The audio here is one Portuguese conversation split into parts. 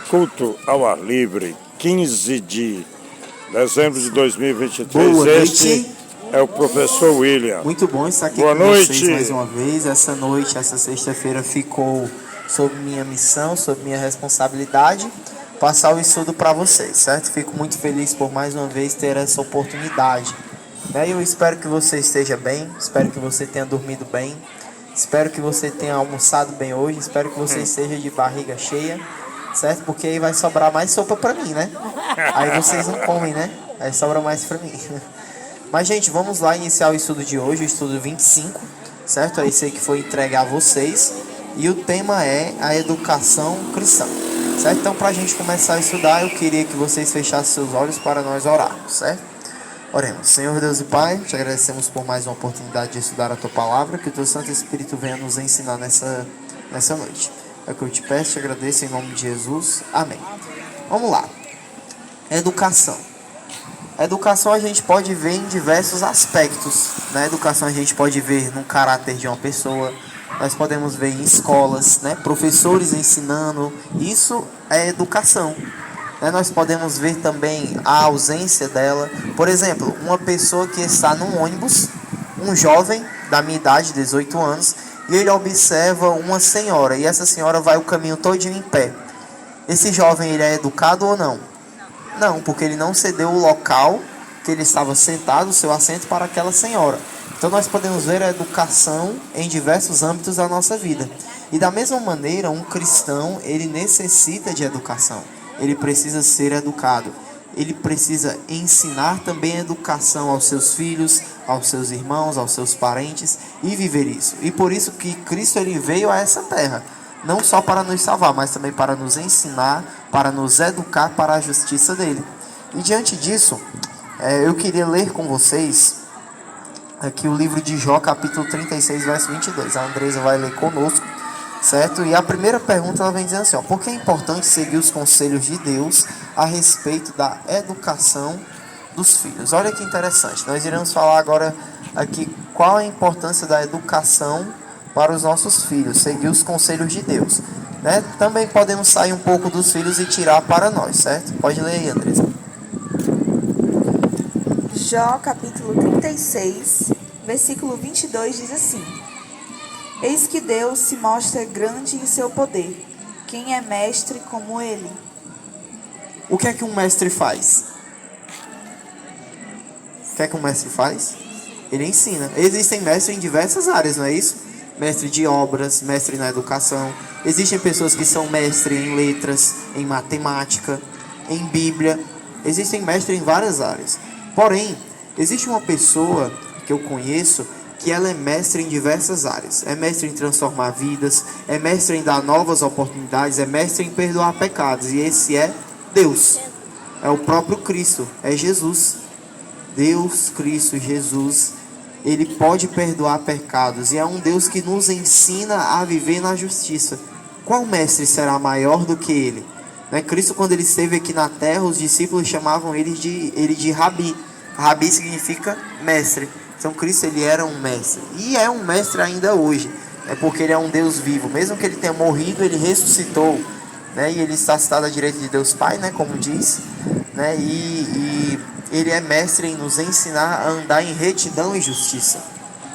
Culto ao ar livre, 15 de dezembro de 2023. Boa Este noite. é o professor William. Muito bom estar aqui Boa com noite. vocês mais uma vez. Essa sexta-feira ficou sob minha missão, sob minha responsabilidade, passar o estudo para vocês, certo? Fico muito feliz por mais uma vez ter essa oportunidade. Eu espero que você esteja bem, espero que você tenha dormido bem, espero que você tenha almoçado bem hoje, espero que você esteja de barriga cheia, certo? Porque aí vai sobrar mais sopa pra mim, né? Aí vocês não comem, né? Aí sobra mais pra mim. Mas, gente, vamos lá iniciar o estudo de hoje, o estudo 25, certo? É esse aí que foi entregue a vocês. E o tema é a educação cristã, certo? Então, pra gente começar a estudar, eu queria que vocês fechassem seus olhos para nós orarmos, certo? Oremos. Senhor Deus e Pai, te agradecemos por mais uma oportunidade de estudar a Tua Palavra, que o Teu Santo Espírito venha nos ensinar nessa noite. É o que eu te peço, te agradeço em nome de Jesus. Amém. Vamos lá. Educação. A educação a gente pode ver em diversos aspectos. Na educação a gente pode ver no caráter de uma pessoa. Nós podemos ver em escolas, né? Professores ensinando. Isso é educação. Nós podemos ver também a ausência dela. Por exemplo, uma pessoa que está num ônibus, um jovem da minha idade, 18 anos, e ele observa uma senhora, e essa senhora vai o caminho todinho em pé. Esse jovem, ele é educado ou não? Não, porque ele não cedeu o local que ele estava sentado, o seu assento, para aquela senhora. Então nós podemos ver a educação em diversos âmbitos da nossa vida. E da mesma maneira, um cristão, ele necessita de educação. Ele precisa ser educado. Ele precisa ensinar também a educação aos seus filhos, aos seus irmãos, aos seus parentes, e viver isso. E por isso que Cristo, ele veio a essa terra, não só para nos salvar, mas também para nos ensinar, para nos educar para a justiça dele. E diante disso, eu queria ler com vocês aqui o livro de Jó, capítulo 36, verso 22. A Andresa vai ler conosco, certo? E a primeira pergunta, ela vem dizendo assim, por que é importante seguir os conselhos de Deus a respeito da educação dos filhos? Olha que interessante. Nós iremos falar agora aqui qual a importância da educação para os nossos filhos, seguir os conselhos de Deus, né? Também podemos sair um pouco dos filhos e tirar para nós, certo? Pode ler aí, Andresa. Jó, capítulo 36, versículo 22 diz assim: Eis que Deus se mostra grande em seu poder. Quem é mestre como ele? O que é que um mestre faz? O que é que um mestre faz? Ele ensina. Existem mestres em diversas áreas, não é isso? Mestre de obras, mestre na educação. Existem pessoas que são mestres em letras, em matemática, em Bíblia. Existem mestres em várias áreas. Porém, existe uma pessoa que eu conheço que ela é mestre em diversas áreas. É mestre em transformar vidas, é mestre em dar novas oportunidades, é mestre em perdoar pecados. E esse é Deus. É o próprio Cristo, é Jesus. Deus, Cristo, Jesus, ele pode perdoar pecados. E é um Deus que nos ensina a viver na justiça. Qual mestre será maior do que ele? Cristo, quando ele esteve aqui na terra, os discípulos chamavam ele de Rabi. Rabi significa mestre. Então Cristo, ele era um mestre. E é um mestre ainda hoje. É porque ele é um Deus vivo. Mesmo que ele tenha morrido, ele ressuscitou. E ele está sentado à direita de Deus Pai, como diz. E ele é mestre em nos ensinar a andar em retidão e justiça.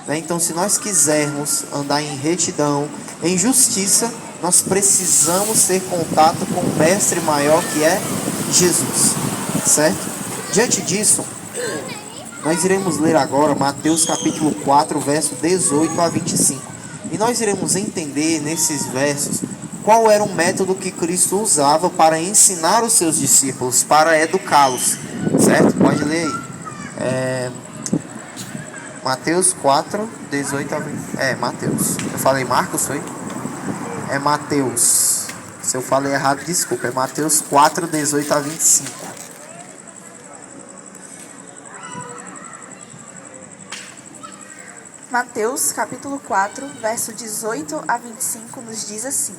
Então, se nós quisermos andar em retidão, em justiça, nós precisamos ter contato com o mestre maior, que é Jesus, certo? Diante disso, nós iremos ler agora Mateus capítulo 4, verso 18 a 25. E nós iremos entender nesses versos qual era o método que Cristo usava para ensinar os seus discípulos, para educá-los, certo? Pode ler aí. Mateus 4, 18 a 20. Mateus. Eu falei Marcos, foi? É Mateus. Se eu falei errado, desculpa. É Mateus 4, 18 a 25. Mateus, capítulo 4, verso 18 a 25, nos diz assim: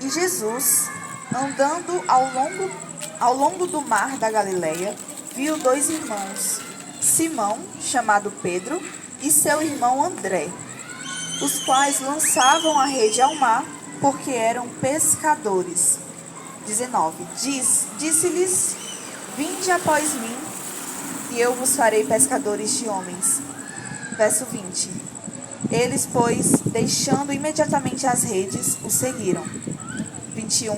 E Jesus, andando ao longo do mar da Galileia, viu dois irmãos, Simão, chamado Pedro, e seu irmão André, os quais lançavam a rede ao mar, porque eram pescadores. 19. Disse-lhes: Vinde após mim, e eu vos farei pescadores de homens. Verso 20. Eles, pois, deixando imediatamente as redes, o seguiram. 21.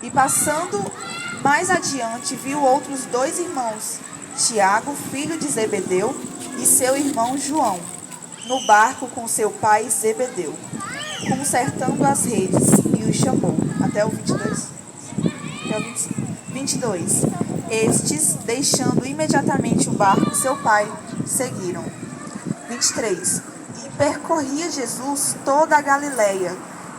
E passando mais adiante, viu outros 2 irmãos, Tiago, filho de Zebedeu, e seu irmão João, no barco com seu pai Zebedeu, consertando as redes, e os chamou. Até o 22. Até o 25. 22. Estes, deixando imediatamente o barco e seu pai, seguiram. 23. E percorria Jesus toda a Galileia,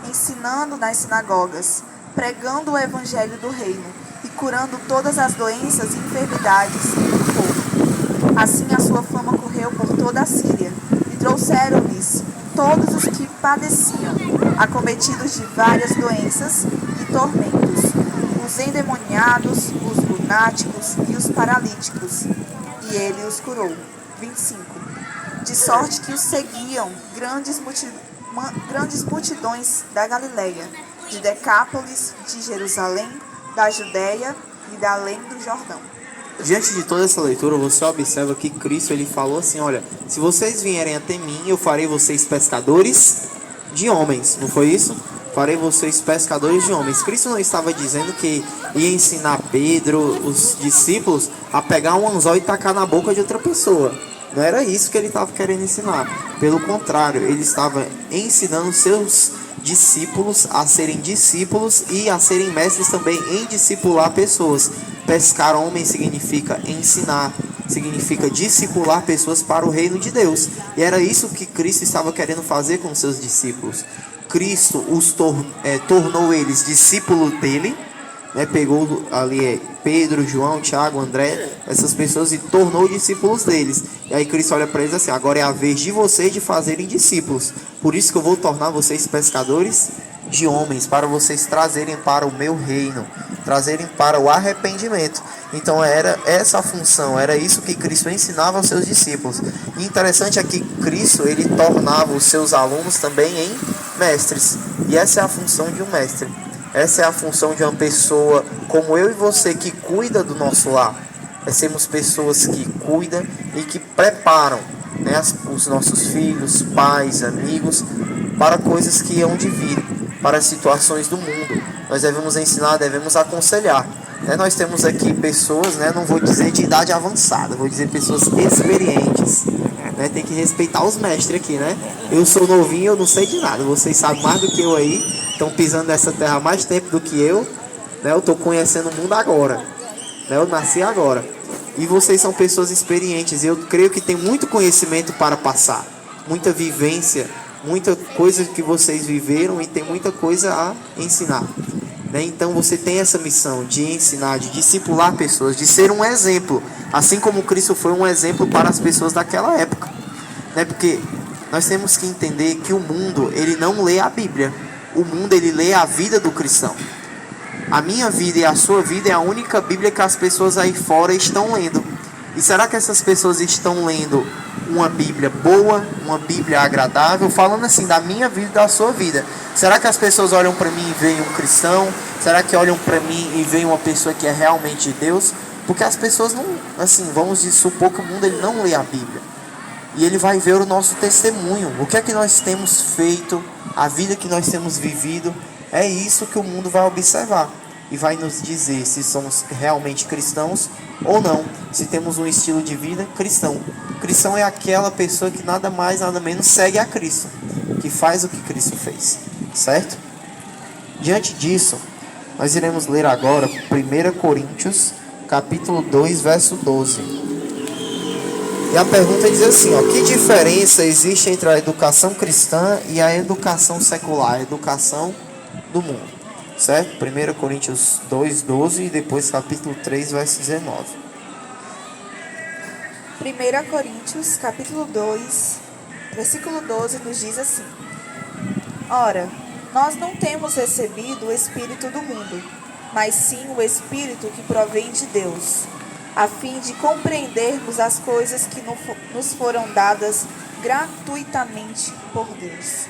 ensinando nas sinagogas, pregando o evangelho do reino e curando todas as doenças e enfermidades do povo. Assim a sua fama correu por toda a Síria, e trouxeram-lhes todos os que padeciam, acometidos de várias doenças e tormentos, os endemoniados, os lunáticos e os paralíticos, e ele os curou. 25. De sorte que os seguiam grandes multidões da Galileia, de Decápolis, de Jerusalém, da Judéia e da além do Jordão. Diante de toda essa leitura, você observa que Cristo ele falou assim: olha, se vocês vierem até mim, eu farei vocês pescadores de homens. Não foi isso? Farei vocês pescadores de homens. Cristo não estava dizendo que ia ensinar Pedro, os discípulos, a pegar um anzol e tacar na boca de outra pessoa. Não era isso que ele estava querendo ensinar. Pelo contrário, ele estava ensinando seus discípulos a serem discípulos e a serem mestres também em discipular pessoas. Pescar homens significa ensinar, significa discipular pessoas para o reino de Deus. E era isso que Cristo estava querendo fazer com seus discípulos. Cristo os tornou eles discípulos dele, né? Pegou ali Pedro, João, Tiago, André, essas pessoas, e tornou discípulos deles. E aí Cristo olha para eles assim: agora é a vez de vocês de fazerem discípulos. Por isso que eu vou tornar vocês pescadores de homens, para vocês trazerem para o meu reino, trazerem para o arrependimento. Então era essa a função, era isso que Cristo ensinava aos seus discípulos. E interessante é que Cristo ele tornava os seus alunos também em mestres. E essa é a função de um mestre. Essa é a função de uma pessoa como eu e você que cuida do nosso lar. É sermos pessoas que cuidam e que preparam, né, os nossos filhos, pais, amigos para coisas que hão de vir, para as situações do mundo. Nós devemos ensinar, devemos aconselhar. Nós temos aqui pessoas, não vou dizer de idade avançada, vou dizer pessoas experientes. Tem que respeitar os mestres aqui, né? Eu sou novinho, eu não sei de nada. Vocês sabem mais do que eu aí. Estão pisando nessa terra há mais tempo do que eu. Eu estou conhecendo o mundo agora. Eu nasci agora. E vocês são pessoas experientes. Eu creio que tem muito conhecimento para passar. Muita vivência. Muita coisa que vocês viveram e tem muita coisa a ensinar. Então você tem essa missão de ensinar, de discipular pessoas, de ser um exemplo, assim como Cristo foi um exemplo para as pessoas daquela época. Porque nós temos que entender que o mundo ele não lê a Bíblia, o mundo ele lê a vida do cristão. A minha vida e a sua vida é a única Bíblia que as pessoas aí fora estão lendo. E será que essas pessoas estão lendo uma Bíblia boa, uma Bíblia agradável, falando assim da minha vida e da sua vida? Será que as pessoas olham para mim e veem um cristão? Será que olham para mim e veem uma pessoa que é realmente de Deus? Porque as pessoas não, vamos supor que o mundo ele não lê a Bíblia. E ele vai ver o nosso testemunho. O que é que nós temos feito, a vida que nós temos vivido, é isso que o mundo vai observar. E vai nos dizer se somos realmente cristãos ou não. Se temos um estilo de vida cristão. Cristão é aquela pessoa que nada mais, nada menos segue a Cristo. Que faz o que Cristo fez. Certo? Diante disso, nós iremos ler agora 1 Coríntios, capítulo 2, verso 12. E a pergunta diz assim, que diferença existe entre a educação cristã e a educação secular, a educação do mundo? Certo? 1 Coríntios 2, 12 e depois capítulo 3, verso 19. 1 Coríntios, capítulo 2, versículo 12, nos diz assim: Ora, nós não temos recebido o Espírito do mundo, mas sim o Espírito que provém de Deus, a fim de compreendermos as coisas que nos foram dadas gratuitamente por Deus.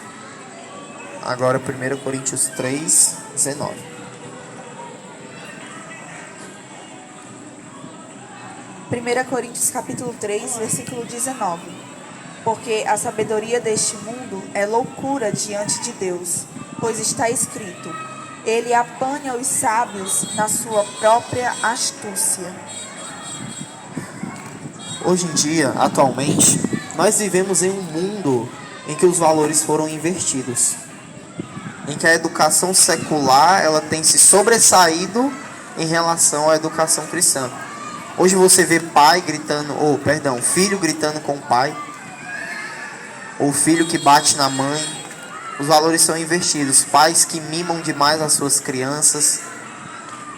Agora 1 Coríntios 3, 19. 1 Coríntios capítulo 3, versículo 19. Porque a sabedoria deste mundo é loucura diante de Deus, pois está escrito: Ele apanha os sábios na sua própria astúcia. Hoje em dia, atualmente, nós vivemos em um mundo em que os valores foram invertidos, em que a educação secular ela tem se sobressaído em relação à educação cristã. Hoje você vê pai gritando, filho gritando com o pai, ou filho que bate na mãe. Os valores são invertidos, pais que mimam demais as suas crianças.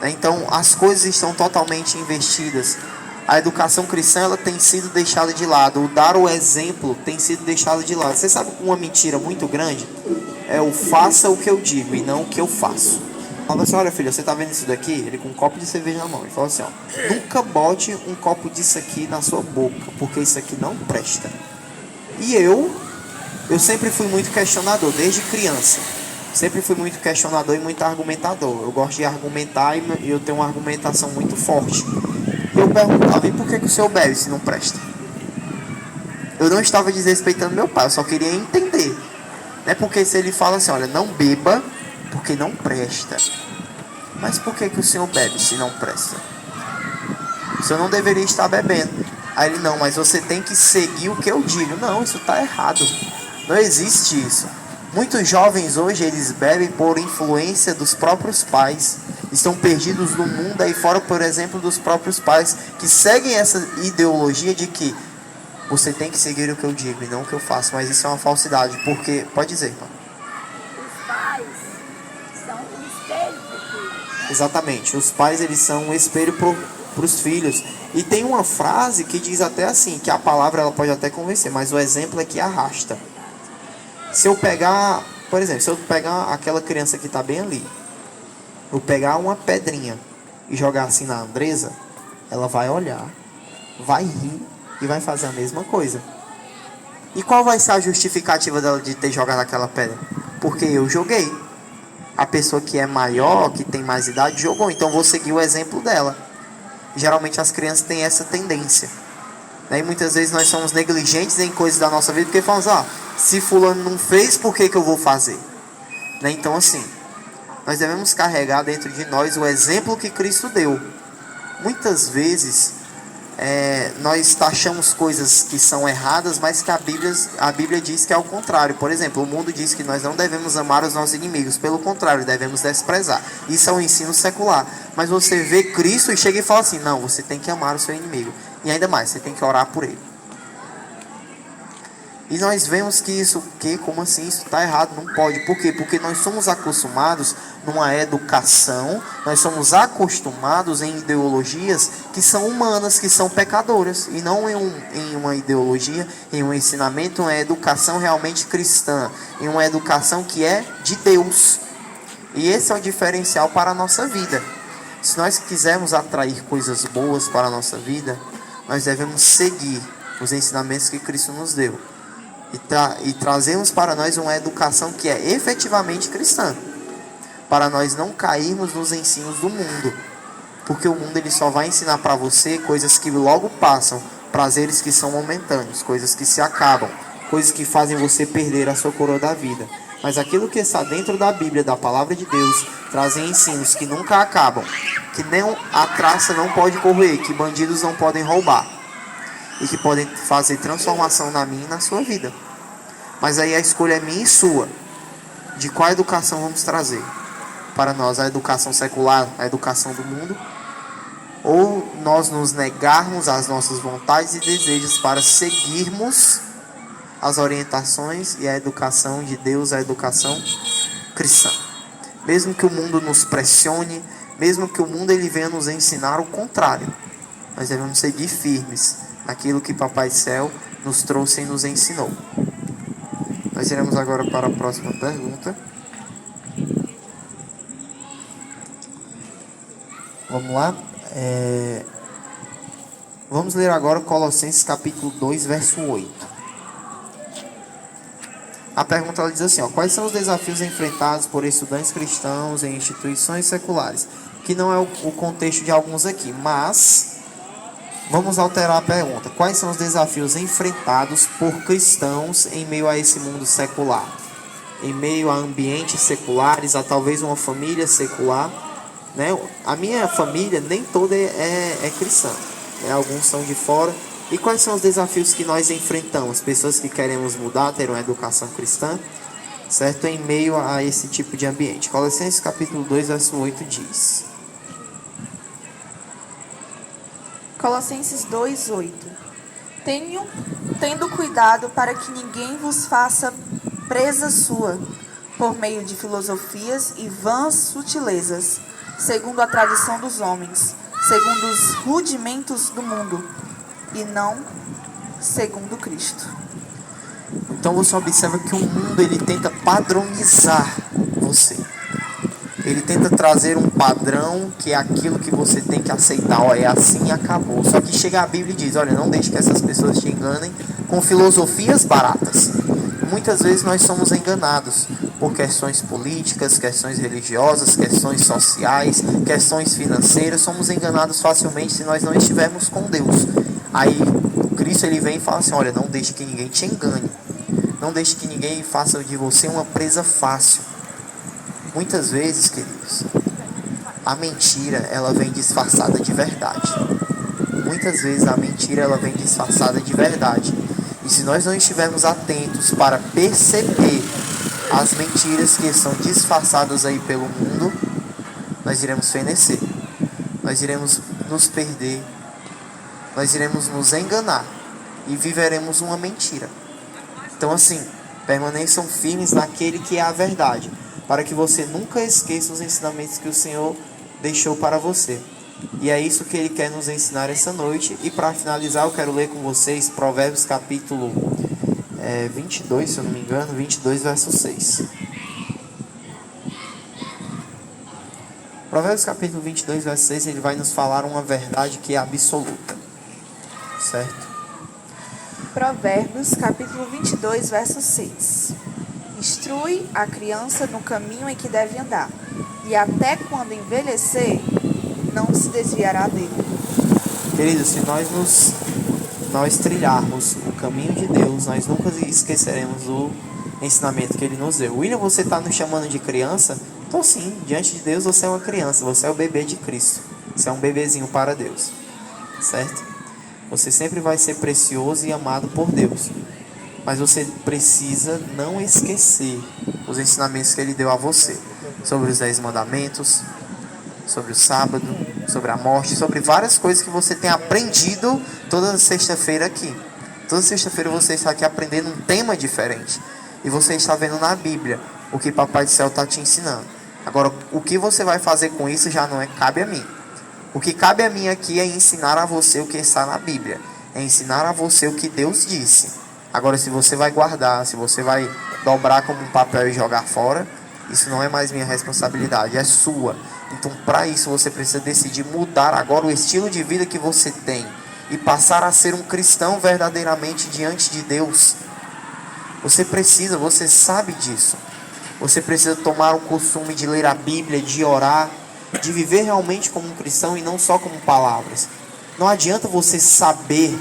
Então as coisas estão totalmente invertidas. A educação cristã ela tem sido deixada de lado, o dar o exemplo tem sido deixado de lado. Você sabe que uma mentira muito grande é o faça o que eu digo e não o que eu faço. Fala assim: olha filho, você tá vendo isso daqui? Ele com um copo de cerveja na mão. Ele fala assim: ó, nunca bote um copo disso aqui na sua boca, porque isso aqui não presta. E eu sempre fui muito questionador, desde criança. Sempre fui muito questionador e muito argumentador. Eu gosto de argumentar e eu tenho uma argumentação muito forte. E eu perguntava: e por que o senhor bebe se não presta? Eu não estava desrespeitando meu pai, eu só queria entender. Não é porque se ele fala assim: olha, não beba porque não presta. Mas por que o senhor bebe se não presta? O senhor não deveria estar bebendo. Aí ele: não, mas você tem que seguir o que eu digo. Não, isso está errado. Não existe isso. Muitos jovens hoje, eles bebem por influência dos próprios pais. Estão perdidos no mundo aí fora, por exemplo, dos próprios pais, que seguem essa ideologia de que você tem que seguir o que eu digo e não o que eu faço. Mas isso é uma falsidade, porque... Pode dizer, irmão. Os pais são um espelho para o filho. Exatamente. Os pais, eles são um espelho para os filhos. E tem uma frase que diz até assim, que a palavra ela pode até convencer, mas o exemplo é que arrasta. Se eu pegar, por exemplo, se eu pegar aquela criança que está bem ali, eu pegar uma pedrinha e jogar assim na Andresa, ela vai olhar, vai rir e vai fazer a mesma coisa. E qual vai ser a justificativa dela de ter jogado aquela pedra? Porque eu joguei. A pessoa que é maior, que tem mais idade, jogou. Então eu vou seguir o exemplo dela. Geralmente as crianças têm essa tendência. E muitas vezes nós somos negligentes em coisas da nossa vida, porque falamos: se fulano não fez, por que eu vou fazer? Então assim, nós devemos carregar dentro de nós o exemplo que Cristo deu. Muitas vezes nós taxamos coisas que são erradas, mas que a Bíblia diz que é o contrário. Por exemplo, o mundo diz que nós não devemos amar os nossos inimigos, pelo contrário, devemos desprezar. Isso é um ensino secular. Mas você vê Cristo e chega e fala assim: não, você tem que amar o seu inimigo. E ainda mais, você tem que orar por ele. E nós vemos que isso, como assim? Isso está errado, não pode. Por quê? Porque nós somos acostumados numa educação, nós somos acostumados em ideologias que são humanas, que são pecadoras. E não em uma ideologia, em um ensinamento, uma educação realmente cristã. Em uma educação que é de Deus. E esse é o diferencial para a nossa vida. Se nós quisermos atrair coisas boas para a nossa vida, nós devemos seguir os ensinamentos que Cristo nos deu. E trazemos para nós uma educação que é efetivamente cristã. Para nós não cairmos nos ensinos do mundo. Porque o mundo ele só vai ensinar para você coisas que logo passam. Prazeres que são momentâneos. Coisas que se acabam. Coisas que fazem você perder a sua coroa da vida. Mas aquilo que está dentro da Bíblia, da palavra de Deus, trazem ensinos que nunca acabam. Que nem a traça não pode correr. Que bandidos não podem roubar. E que podem fazer transformação na minha e na sua vida. Mas aí a escolha é minha e sua. De qual educação vamos trazer para nós? A educação secular, a educação do mundo? Ou nós nos negarmos às nossas vontades e desejos para seguirmos as orientações e a educação de Deus, a educação cristã? Mesmo que o mundo nos pressione, mesmo que o mundo ele venha nos ensinar o contrário, nós devemos seguir firmes naquilo que Papai Céu nos trouxe e nos ensinou. Nós iremos agora para a próxima pergunta. Vamos lá. Vamos ler agora Colossenses capítulo 2, verso 8. A pergunta ela diz assim: quais são os desafios enfrentados por estudantes cristãos em instituições seculares? Que não é o contexto de alguns aqui, mas Vamos alterar a pergunta. Quais são os desafios enfrentados por cristãos em meio a esse mundo secular? Em meio a ambientes seculares, a talvez uma família secular, né? A minha família nem toda é cristã, né? Alguns são de fora. E quais são os desafios que nós enfrentamos? Pessoas que queremos mudar, ter uma educação cristã, certo? Em meio a esse tipo de ambiente. Colossenses capítulo 2, verso 8 diz: Colossenses 2:8. Tendo cuidado para que ninguém vos faça presa sua, por meio de filosofias e vãs sutilezas, segundo a tradição dos homens, segundo os rudimentos do mundo, e não segundo Cristo. Então você observa que o mundo ele tenta padronizar você. Ele tenta trazer um padrão que é aquilo que você tem que aceitar. Ó, é assim e acabou. Só que chega a Bíblia e diz: olha, não deixe que essas pessoas te enganem com filosofias baratas. Muitas vezes nós somos enganados por questões políticas, questões religiosas, questões sociais, questões financeiras. Somos enganados facilmente se nós não estivermos com Deus. Aí Cristo ele vem e fala assim: olha, não deixe que ninguém te engane. Não deixe que ninguém faça de você uma presa fácil. Muitas vezes, queridos, a mentira ela vem disfarçada de verdade. Muitas vezes a mentira ela vem disfarçada de verdade. E se nós não estivermos atentos para perceber as mentiras que são disfarçadas aí pelo mundo, nós iremos fenecer. Nós iremos nos perder. Nós iremos nos enganar. E viveremos uma mentira. Então assim, permaneçam firmes naquele que é a verdade, para que você nunca esqueça os ensinamentos que o Senhor deixou para você. E é isso que Ele quer nos ensinar essa noite. E para finalizar, eu quero ler com vocês Provérbios capítulo 22, se eu não me engano, 22, verso 6. Provérbios capítulo 22, verso 6, ele vai nos falar uma verdade que é absoluta. Certo? Provérbios, capítulo 22, verso 6. Instrui a criança no caminho em que deve andar, e até quando envelhecer, não se desviará dele. Queridos, se nós trilharmos o caminho de Deus, nós nunca esqueceremos o ensinamento que Ele nos deu. William, você está nos chamando de criança? Então sim, diante de Deus você é uma criança, você é o bebê de Cristo. Você é um bebezinho para Deus, certo? Você sempre vai ser precioso e amado por Deus. Mas você precisa não esquecer os ensinamentos que Ele deu a você. Sobre os 10 mandamentos, sobre o sábado, sobre a morte, sobre várias coisas que você tem aprendido toda sexta-feira aqui. Toda sexta-feira você está aqui aprendendo um tema diferente. E você está vendo na Bíblia o que Papai do Céu está te ensinando. Agora, o que você vai fazer com isso já não cabe a mim. O que cabe a mim aqui é ensinar a você o que está na Bíblia. É ensinar a você o que Deus disse. Agora, se você vai guardar, se você vai dobrar como um papel e jogar fora, isso não é mais minha responsabilidade, é sua. Então, para isso, você precisa decidir mudar agora o estilo de vida que você tem e passar a ser um cristão verdadeiramente diante de Deus. Você precisa, você sabe disso. Você precisa tomar o costume de ler a Bíblia, de orar, de viver realmente como um cristão e não só como palavras. Não adianta você saber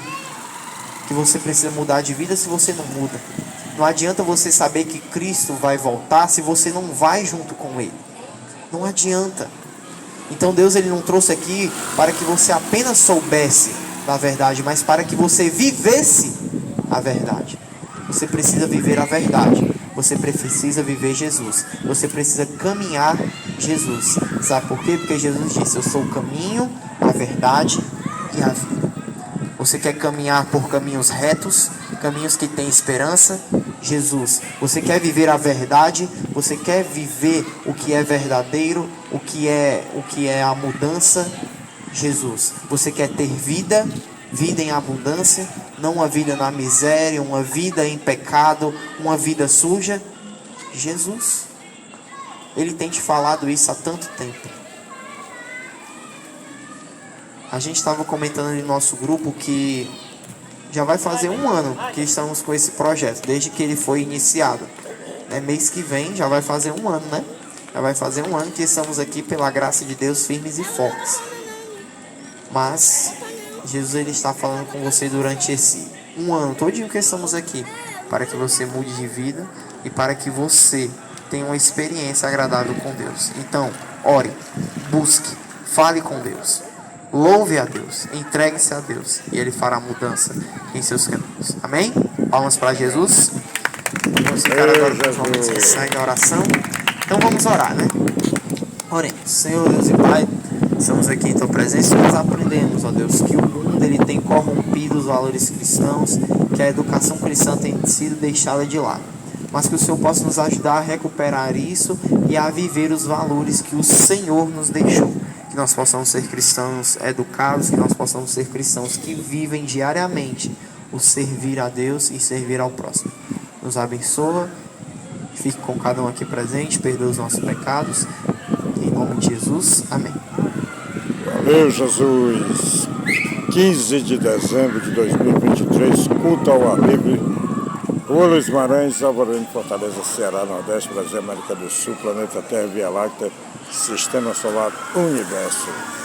que você precisa mudar de vida se você não muda. Não adianta você saber que Cristo vai voltar se você não vai junto com Ele. Não adianta. Então Deus ele não trouxe aqui para que você apenas soubesse da verdade, mas para que você vivesse a verdade. Você precisa viver a verdade. Você precisa viver Jesus. Você precisa caminhar Jesus. Sabe por quê? Porque Jesus disse: eu sou o caminho, a verdade e a vida. Você quer caminhar por caminhos retos, caminhos que têm esperança? Jesus. Você quer viver a verdade? Você quer viver o que é verdadeiro, o que é a mudança? Jesus. Você quer ter vida, vida em abundância, não uma vida na miséria, uma vida em pecado, uma vida suja? Jesus. Ele tem te falado isso há tanto tempo. A gente estava comentando no nosso grupo que já vai fazer 1 ano que estamos com esse projeto, desde que ele foi iniciado. Mês que vem já vai fazer 1 ano, né? Já vai fazer 1 ano que estamos aqui pela graça de Deus firmes e fortes. Mas Jesus ele está falando com você durante esse um ano todinho que estamos aqui, para que você mude de vida e para que você tenha uma experiência agradável com Deus. Então, ore, busque, fale com Deus, louve a Deus, entregue-se a Deus e Ele fará mudança em seus caminhos. Amém? Palmas para Jesus. Vamos ficar agora com os momentos que saem da oração. Então vamos orar, né? Oremos. Senhor Deus e Pai, estamos aqui em Tua presença e nós aprendemos, ó Deus, que o mundo ele tem corrompido os valores cristãos, que a educação cristã tem sido deixada de lado. Mas que o Senhor possa nos ajudar a recuperar isso e a viver os valores que o Senhor nos deixou. Que nós possamos ser cristãos educados, que nós possamos ser cristãos que vivem diariamente o servir a Deus e servir ao próximo. Nos abençoa, fique com cada um aqui presente, perdoa os nossos pecados. Em nome de Jesus, amém. Valeu, Jesus. 15 de dezembro de 2023, culto ao ar livre. Rua Luiz Maranhão, Alvorada, Fortaleza, Ceará, Nordeste, Brasil, América do Sul, planeta Terra, Via Láctea, Sistema Solar, Universo.